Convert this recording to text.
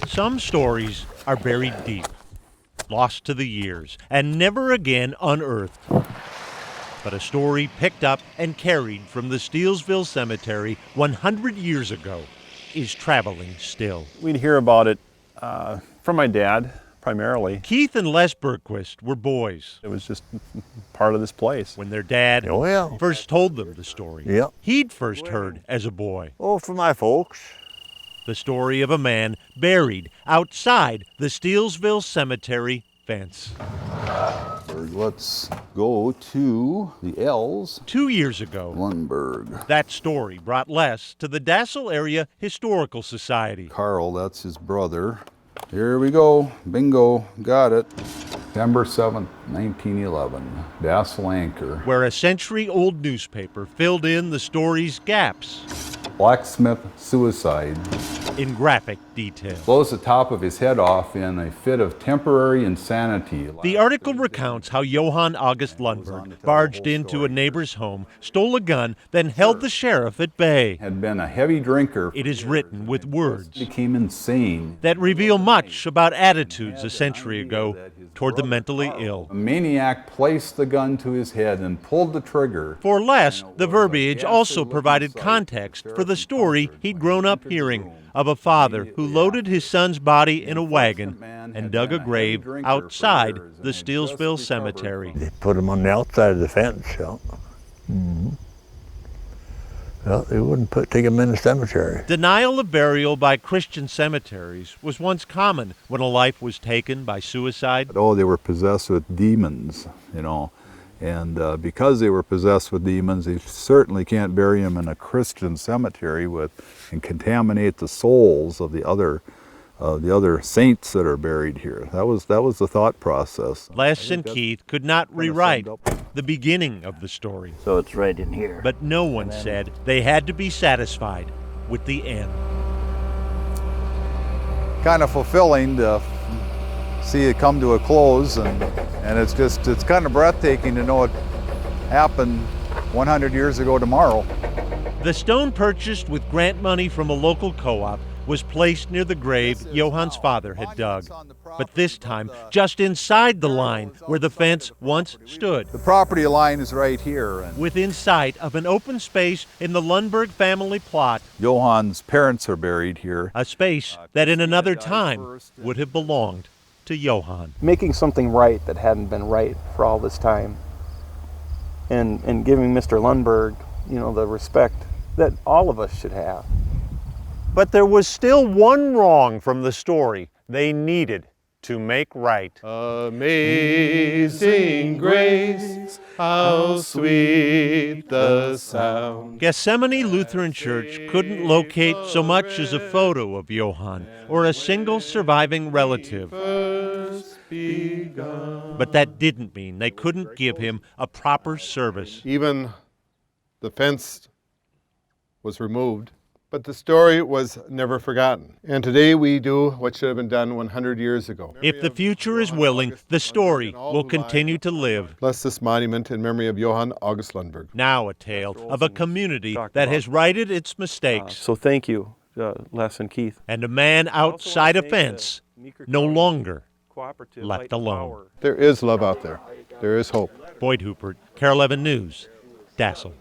Some stories are buried deep, lost to the years, and never again unearthed. But a story picked up and carried from the Steelsville Cemetery 100 years ago is traveling still. We'd hear about it from my dad, primarily. Keith and Les Bergquist were boys. It was just part of this place. When their dad first told them the story, he'd first heard as a boy. Oh, from my folks. The story of a man buried outside the Steelsville Cemetery fence. Let's go to the L's. 2 years ago, Lundberg. that story brought Les to the Dassel Area Historical Society. Carl, that's his brother. Here we go. Bingo. Got it. September 7th, 1911. Dassel Anchor. Where a century-old newspaper filled in the story's gaps. Blacksmith suicide. In graphic detail. Blows the top of his head off in a fit of temporary insanity. The article recounts how Johann August Lundberg barged into a neighbor's home, stole a gun, then held the sheriff at bay. Had been a heavy drinker. It is written with words Became insane. that reveal much about attitudes a century ago toward the mentally ill. A maniac placed the gun to his head and pulled the trigger. For Les, the verbiage also provided context for the story he'd grown up hearing of a father who loaded his son's body in a wagon and dug a grave outside the Steelsville Cemetery. They put him on the outside of the fence, Well, they wouldn't take him in the cemetery. Denial of burial by Christian cemeteries was once common when a life was taken by suicide. Oh, they were possessed with demons, And because they were possessed with demons, they certainly can't bury them in a Christian cemetery and contaminate the souls of the other saints that are buried here. That was the thought process. Les and Keith could not rewrite the beginning of the story. So it's right in here. But no one said they had to be satisfied with the end. Kind of fulfilling to see it come to a close, and it's kind of breathtaking to know it happened 100 years ago tomorrow. The stone, purchased with grant money from a local co-op, was placed near the grave Johann's father had dug, but this time just inside the line where the fence once stood. The property line is right here. Within sight of an open space in the Lundberg family plot. Johann's parents are buried here. A space that in another time would have belonged to Johann. Making something right that hadn't been right for all this time, and giving Mr. Lundberg, the respect that all of us should have. But there was still one wrong from the story they needed to make right. Amazing grace, how sweet the sound. Gethsemane Lutheran Church couldn't locate so much as a photo of Johann or a single surviving relative. But that didn't mean they couldn't give him a proper service. Even the fence was removed, but the story was never forgotten. And today we do what should have been done 100 years ago. If the future is willing, the story will continue to live. Bless this monument in memory of Johann August Lundberg. Now a tale of a community that has righted its mistakes. So thank you, Les and Keith. And a man outside a fence, no longer left alone. There is love out there. There is hope. Boyd Huppert, KARE 11 News, Dassel.